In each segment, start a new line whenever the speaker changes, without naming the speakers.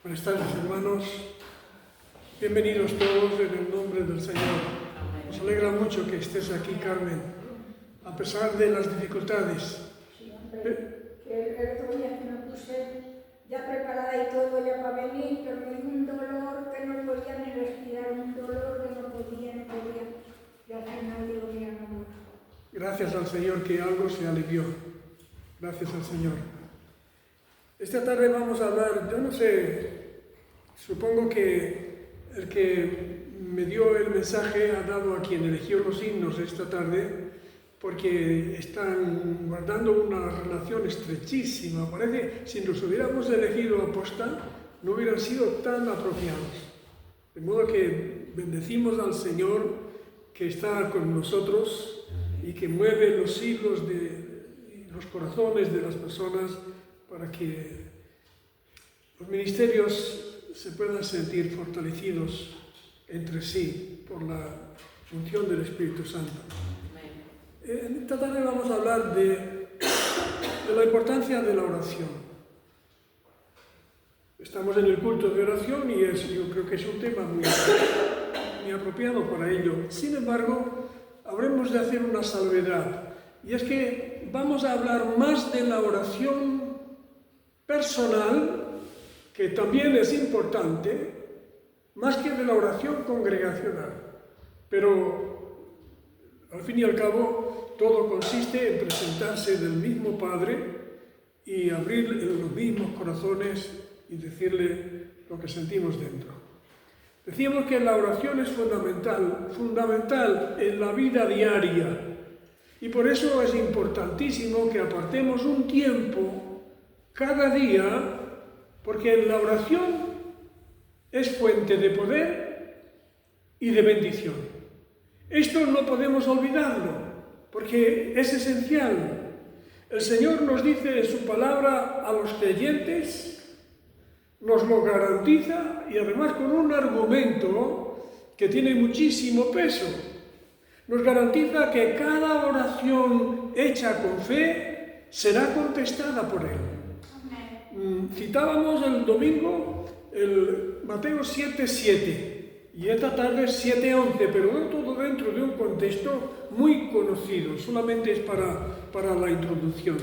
Buenas tardes, hermanos. Bienvenidos todos en el nombre del Señor. Nos alegra mucho que estés aquí, Carmen, a pesar de las dificultades.
Sí, hombre, el otro día que me puse ya preparada y todo ya para venir, pero me dio un dolor que no podía ni respirar, un dolor que no podía. Y al final digo, mira, no.
Gracias al Señor que algo se alivió. Gracias al Señor. Esta tarde vamos a hablar, yo no sé, supongo que el que me dio el mensaje ha dado a quien eligió los himnos esta tarde, porque están guardando una relación estrechísima. Parece que si nos hubiéramos elegido aposta, no hubieran sido tan apropiados. De modo que bendecimos al Señor que está con nosotros y que mueve los hilos de los corazones de las personas para que los ministerios se puedan sentir fortalecidos entre sí por la función del Espíritu Santo. Esta tarde vamos a hablar de la importancia de la oración. Estamos en el culto de oración y yo creo que es un tema muy apropiado para ello. Sin embargo, habremos de hacer una salvedad, y es que vamos a hablar más de la oración personal, que también es importante, más que de la oración congregacional. Pero, al fin y al cabo, todo consiste en presentarse del mismo Padre y abrir los mismos corazones y decirle lo que sentimos dentro. Decíamos que la oración es fundamental en la vida diaria, y por eso es importantísimo que apartemos un tiempo cada día, porque la oración es fuente de poder y de bendición. Esto no podemos olvidarlo, porque es esencial. El Señor nos dice en su palabra a los creyentes, nos lo garantiza, y además con un argumento que tiene muchísimo peso. Nos garantiza que cada oración hecha con fe será contestada por Él. Citábamos el domingo el Mateo 7:7 y esta tarde 7:11, pero no todo dentro de un contexto muy conocido, solamente es para la introducción.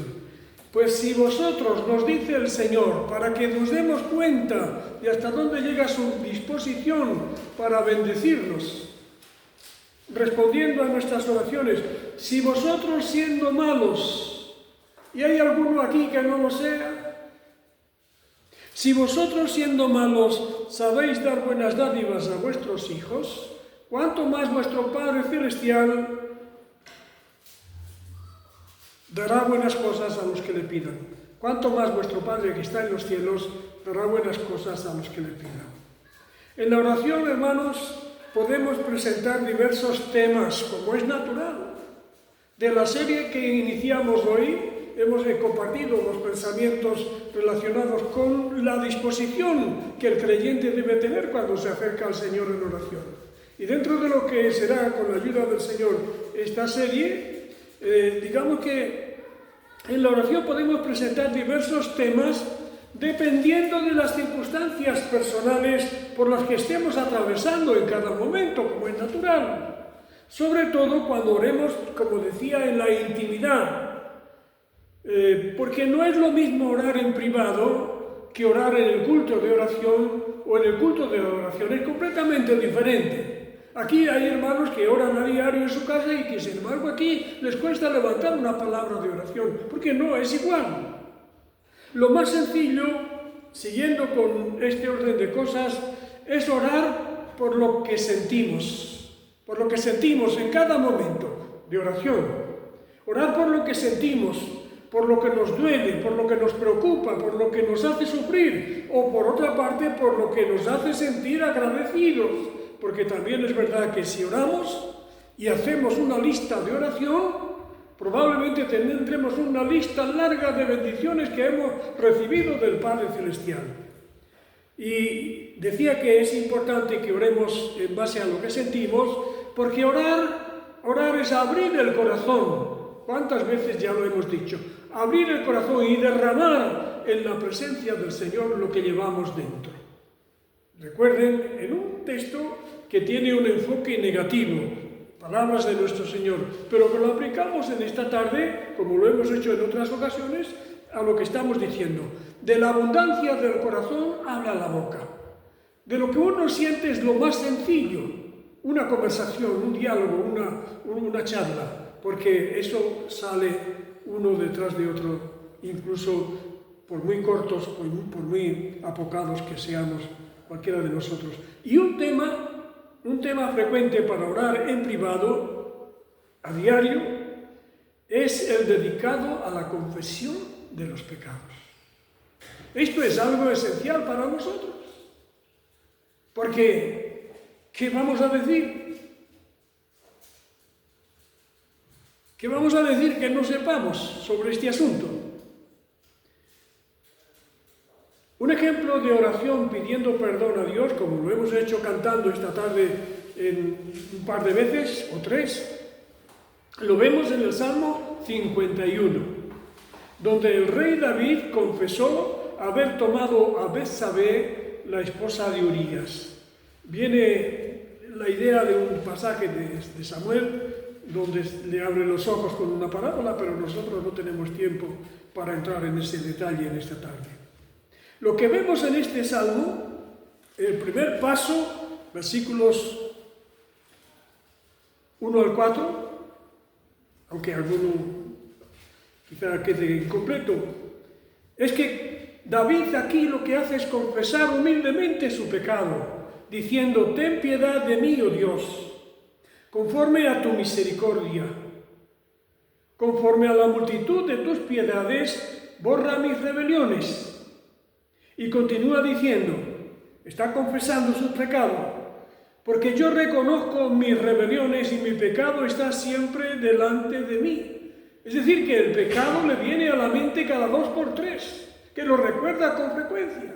Pues si vosotros, nos dice el Señor, para que nos demos cuenta de hasta dónde llega su disposición para bendecirnos, respondiendo a nuestras oraciones, si vosotros siendo malos, y hay alguno aquí que no lo sea, si vosotros siendo malos sabéis dar buenas dádivas a vuestros hijos, ¿cuánto más vuestro Padre Celestial dará buenas cosas a los que le pidan? ¿Cuánto más vuestro Padre que está en los cielos dará buenas cosas a los que le pidan? En la oración, hermanos, podemos presentar diversos temas, como es natural. De la serie que iniciamos hoy, hemos compartido los pensamientos relacionados con la disposición que el creyente debe tener cuando se acerca al Señor en oración. Y dentro de lo que será, con la ayuda del Señor, esta serie, digamos que en la oración podemos presentar diversos temas dependiendo de las circunstancias personales por las que estemos atravesando en cada momento, como es natural. Sobre todo cuando oremos, como decía, en la intimidad. Porque no es lo mismo orar en privado que orar en el culto de oración o en el culto de oración. Es completamente diferente. Aquí hay hermanos que oran a diario en su casa y que sin embargo aquí les cuesta levantar una palabra de oración, porque no es igual. Lo más sencillo, siguiendo con este orden de cosas, es orar por lo que sentimos en cada momento de oración. Orar por lo que sentimos, por lo que nos duele, por lo que nos preocupa, por lo que nos hace sufrir, o por otra parte, por lo que nos hace sentir agradecidos. Porque también es verdad que si oramos y hacemos una lista de oración, probablemente tendremos una lista larga de bendiciones que hemos recibido del Padre Celestial. Y decía que es importante que oremos en base a lo que sentimos, porque orar es abrir el corazón. ¿Cuántas veces ya lo hemos dicho? Abrir el corazón y derramar en la presencia del Señor lo que llevamos dentro. Recuerden, en un texto que tiene un enfoque negativo, palabras de nuestro Señor, pero que lo aplicamos en esta tarde, como lo hemos hecho en otras ocasiones, a lo que estamos diciendo. De la abundancia del corazón habla la boca. De lo que uno siente es lo más sencillo, una conversación, un diálogo, una charla, porque eso sale uno detrás de otro, incluso por muy cortos, por muy apocados que seamos cualquiera de nosotros. Y un tema frecuente para orar en privado, a diario, es el dedicado a la confesión de los pecados. Esto es algo esencial para nosotros. Porque, ¿qué vamos a decir? ¿Qué vamos a decir que no sepamos sobre este asunto? Un ejemplo de oración pidiendo perdón a Dios, como lo hemos hecho cantando esta tarde en un par de veces, o 3, lo vemos en el Salmo 51, donde el rey David confesó haber tomado a Betsabé, la esposa de Urías. Viene la idea de un pasaje de Samuel, donde le abre los ojos con una parábola, pero nosotros no tenemos tiempo para entrar en ese detalle en esta tarde. Lo que vemos en este salmo, el primer paso, versículos 1 al 4, aunque alguno quizá quede incompleto, es que David aquí lo que hace es confesar humildemente su pecado, diciendo: ten piedad de mí, oh Dios, conforme a tu misericordia. Conforme a la multitud de tus piedades, borra mis rebeliones. Y continúa diciendo, está confesando su pecado, porque yo reconozco mis rebeliones y mi pecado está siempre delante de mí. Es decir, que el pecado le viene a la mente cada 2 por 3, que lo recuerda con frecuencia.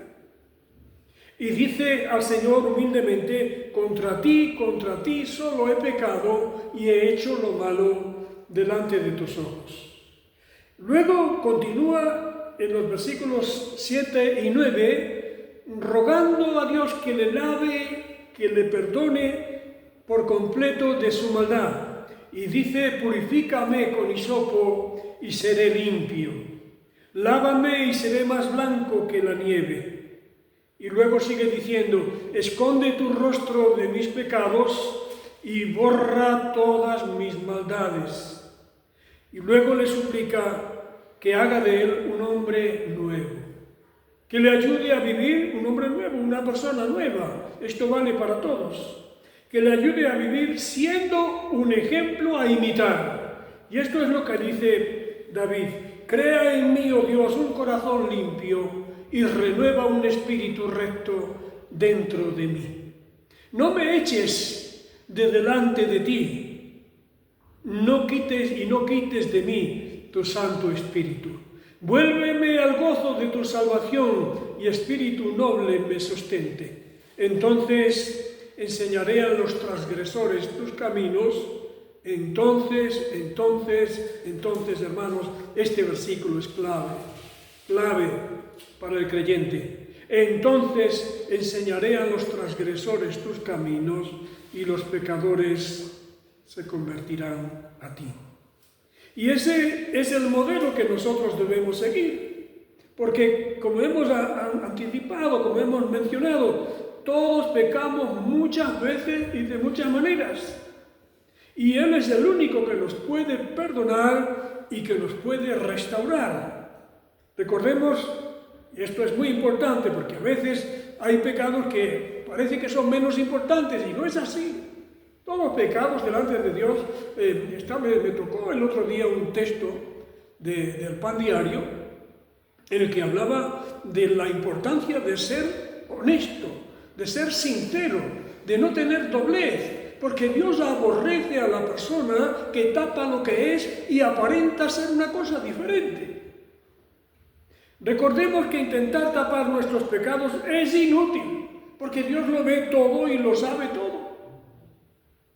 Y dice al Señor humildemente: contra ti solo he pecado y he hecho lo malo delante de tus ojos. Luego continúa en los versículos 7 y 9, rogando a Dios que le lave, que le perdone por completo de su maldad. Y dice: purifícame con hisopo y seré limpio. Lávame y seré más blanco que la nieve. Y luego sigue diciendo: esconde tu rostro de mis pecados y borra todas mis maldades. Y luego le suplica que haga de él un hombre nuevo, que le ayude a vivir un hombre nuevo, una persona nueva. Esto vale para todos. Que le ayude a vivir siendo un ejemplo a imitar. Y esto es lo que dice David: crea en mí, oh Dios, un corazón limpio y renueva un espíritu recto dentro de mí. No me eches de delante de ti, no quites de mí tu Santo Espíritu. Vuélveme al gozo de tu salvación y espíritu noble me sustente. Entonces enseñaré a los transgresores tus caminos. Entonces, hermanos, este versículo es clave para el creyente. Entonces enseñaré a los transgresores tus caminos y los pecadores se convertirán a ti. Y ese es el modelo que nosotros debemos seguir, porque como hemos anticipado, como hemos mencionado, todos pecamos muchas veces y de muchas maneras. Y Él es el único que nos puede perdonar y que nos puede restaurar. Recordemos, y esto es muy importante, porque a veces hay pecados que parece que son menos importantes y no es así. Todos los pecados delante de Dios. Me tocó el otro día un texto del Pan Diario en el que hablaba de la importancia de ser honesto, de ser sincero, de no tener doblez, porque Dios aborrece a la persona que tapa lo que es y aparenta ser una cosa diferente. Recordemos que intentar tapar nuestros pecados es inútil, porque Dios lo ve todo y lo sabe todo.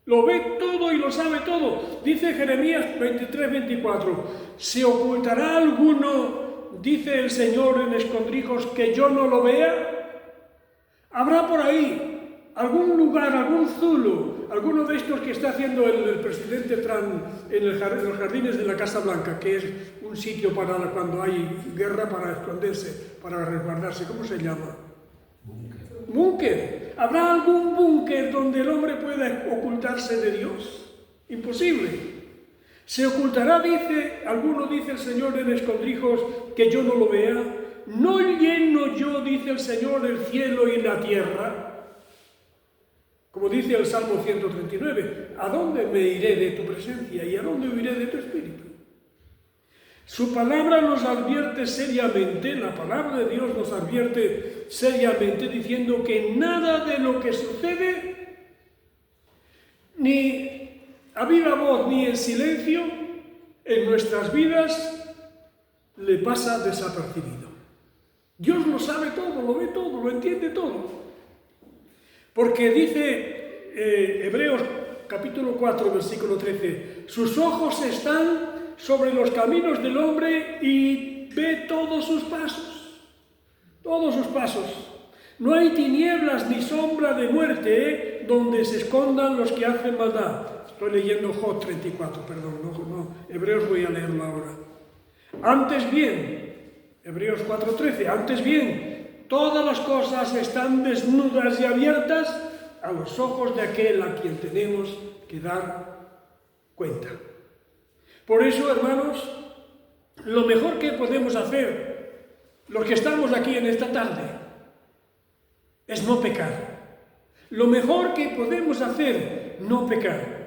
Lo ve todo y lo sabe todo. Dice Jeremías 23-24, ¿se ocultará alguno, dice el Señor, en escondrijos que yo no lo vea? Habrá por ahí algún lugar, algún zulo, alguno de estos que está haciendo el presidente Trump en los jardines de la Casa Blanca, que es un sitio para cuando hay guerra, para esconderse, para resguardarse. ¿Cómo se llama? Búnker. ¿Habrá algún búnker donde el hombre pueda ocultarse de Dios? Imposible. Se ocultará, alguno dice el Señor en escondrijos, que yo no lo vea. ¿No lleno yo, dice el Señor, el cielo y la tierra? Como dice el Salmo 139, ¿a dónde me iré de tu presencia y a dónde huiré de tu espíritu? Su palabra nos advierte seriamente, la palabra de Dios nos advierte seriamente, diciendo que nada de lo que sucede, ni a viva voz ni en silencio, en nuestras vidas, le pasa desapercibido. Dios lo sabe todo, lo ve todo, lo entiende todo. Porque dice Hebreos capítulo 4, versículo 13, sus ojos están sobre los caminos del hombre y ve todos sus pasos. Todos sus pasos. No hay tinieblas ni sombra de muerte donde se escondan los que hacen maldad. Estoy leyendo Job 34, perdón, no, Hebreos voy a leerlo ahora. Antes bien, Hebreos 4:13, antes bien, todas las cosas están desnudas y abiertas a los ojos de aquel a quien tenemos que dar cuenta. Por eso, hermanos, lo mejor que podemos hacer, los que estamos aquí en esta tarde, es no pecar. Lo mejor que podemos hacer, no pecar.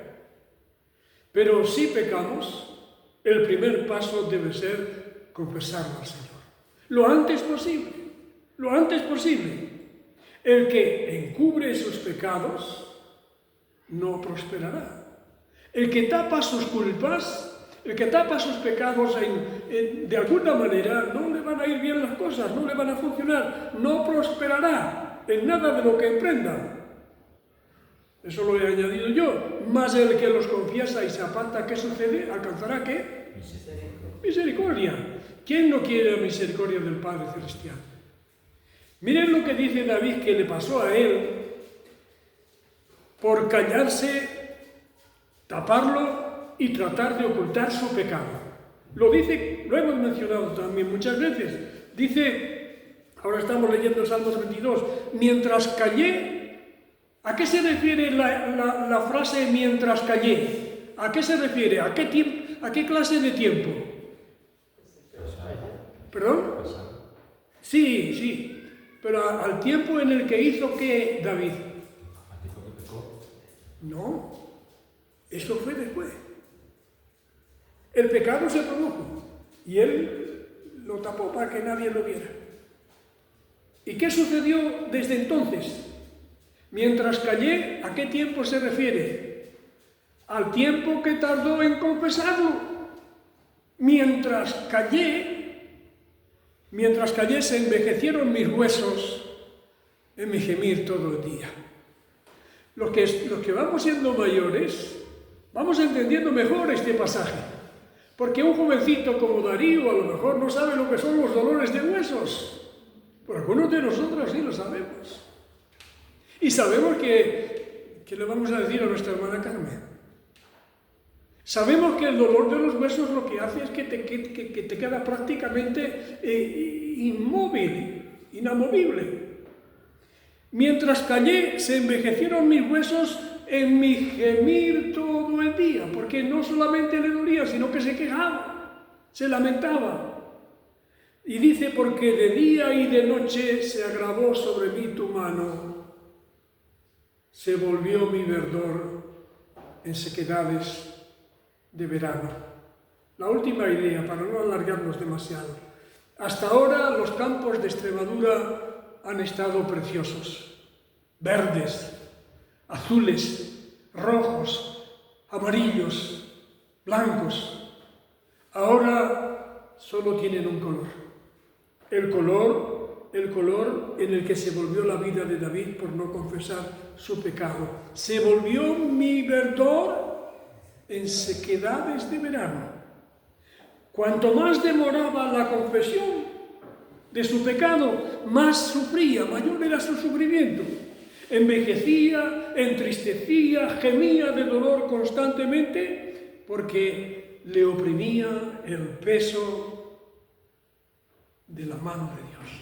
Pero si pecamos, el primer paso debe ser confesarlo al Señor. Lo antes posible, lo antes posible. El que encubre sus pecados no prosperará. El que tapa sus culpas, el que tapa sus pecados de alguna manera, no le van a ir bien las cosas, no le van a funcionar, no prosperará en nada de lo que emprenda. Eso lo he añadido yo. Más el que los confiesa y se aparta, ¿qué sucede? ¿Alcanzará qué? Misericordia. ¿Quién no quiere la misericordia del Padre Celestial? Miren lo que dice David que le pasó a él por callarse, taparlo y tratar de ocultar su pecado. Lo dice, lo hemos mencionado también muchas veces. Dice, ahora estamos leyendo Salmos 22, mientras callé. ¿A qué se refiere la frase mientras callé? ¿A qué se refiere? ¿A qué clase de tiempo? ¿Perdón? Sí. Pero al tiempo en el que hizo ¿qué, David? No, eso fue después. El pecado se produjo y él lo tapó para que nadie lo viera. ¿Y qué sucedió desde entonces? Mientras callé, ¿a qué tiempo se refiere? Al tiempo que tardó en confesarlo. Mientras callé se envejecieron mis huesos en mi gemir todo el día. Los que vamos siendo mayores, vamos entendiendo mejor este pasaje. Porque un jovencito como Darío a lo mejor no sabe lo que son los dolores de huesos. Pero algunos de nosotros sí lo sabemos. Y sabemos que le vamos a decir a nuestra hermana Carmen. Sabemos que el dolor de los huesos lo que hace es que te queda prácticamente inmóvil, inamovible. Mientras callé, se envejecieron mis huesos en mi gemir todo el día, porque no solamente le dolía, sino que se quejaba, se lamentaba. Y dice, porque de día y de noche se agravó sobre mí tu mano. Se volvió mi verdor en sequedades de verano. La última idea, para no alargarnos demasiado. Hasta ahora los campos de Extremadura han estado preciosos. Verdes, azules, rojos, amarillos, blancos. Ahora solo tienen un color. El color en el que se volvió la vida de David por no confesar su pecado. Se volvió mi verdor en sequedades de verano. Cuanto más demoraba la confesión, de su pecado, más sufría, mayor era su sufrimiento. Envejecía, entristecía, gemía de dolor constantemente porque le oprimía el peso de la mano de Dios.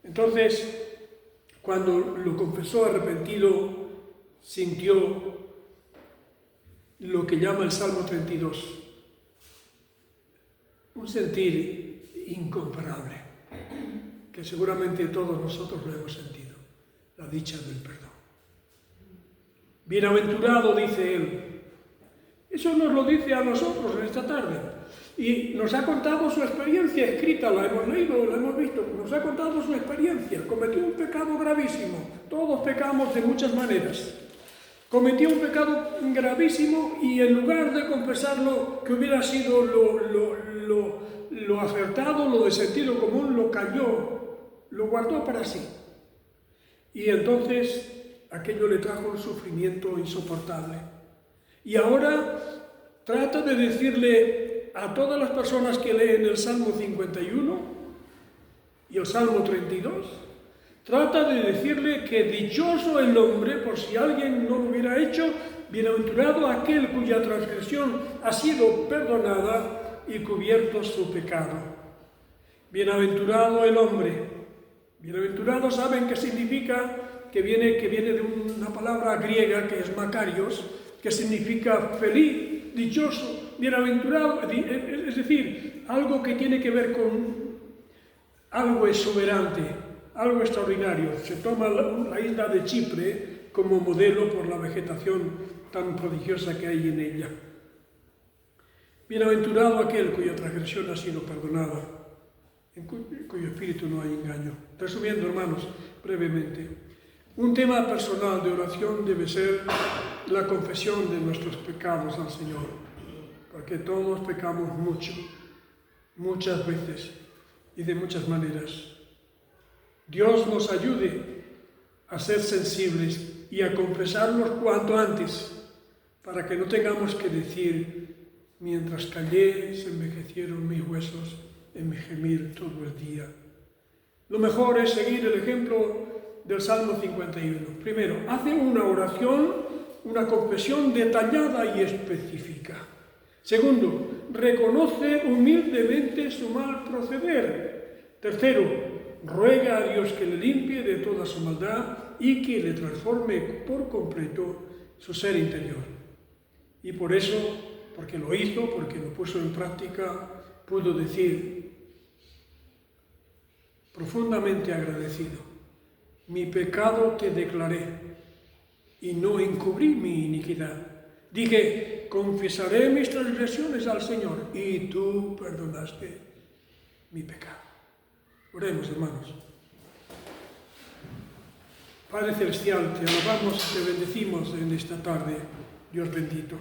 Entonces, cuando lo confesó arrepentido, sintió lo que llama el Salmo 32, un sentir incomparable, que seguramente todos nosotros lo hemos sentido, la dicha del perdón. Bienaventurado, dice él. Eso nos lo dice a nosotros en esta tarde. Y nos ha contado su experiencia escrita, la hemos leído, la hemos visto, nos ha contado su experiencia. Cometió un pecado gravísimo, todos pecamos de muchas maneras. Cometió un pecado gravísimo y en lugar de confesarlo, que hubiera sido lo acertado, lo de sentido común, lo calló, lo guardó para sí. Y entonces aquello le trajo un sufrimiento insoportable. Y ahora trata de decirle a todas las personas que leen el Salmo 51 y el Salmo 32, trata de decirle que dichoso el hombre, por si alguien no lo hubiera hecho, bienaventurado aquel cuya transgresión ha sido perdonada y cubierto su pecado. Bienaventurado el hombre. Bienaventurado, ¿saben qué significa? Que viene de una palabra griega que es makarios, que significa feliz, dichoso, bienaventurado, es decir, algo que tiene que ver con algo exuberante, algo extraordinario. Se toma la isla de Chipre como modelo por la vegetación tan prodigiosa que hay en ella. Bienaventurado aquel cuya transgresión ha sido perdonada, en cuyo espíritu no hay engaño. Resumiendo, hermanos, brevemente, un tema personal de oración debe ser la confesión de nuestros pecados al Señor, porque todos pecamos mucho, muchas veces y de muchas maneras. Dios nos ayude a ser sensibles y a confesarnos cuanto antes, para que no tengamos que decir, mientras callé se envejecieron mis huesos en mi gemir todo el día. Lo mejor es seguir el ejemplo del Salmo 51. Primero, hace una oración, una confesión detallada y específica. Segundo, reconoce humildemente su mal proceder. Tercero, ruega a Dios que le limpie de toda su maldad y que le transforme por completo su ser interior. Y por eso, porque lo hizo, porque lo puso en práctica, pudo decir, profundamente agradecido, mi pecado te declaré y no encubrí mi iniquidad. Dije, confesaré mis transgresiones al Señor y tú perdonaste mi pecado. Oremos, hermanos. Padre Celestial, te alabamos y te bendecimos en esta tarde, Dios bendito.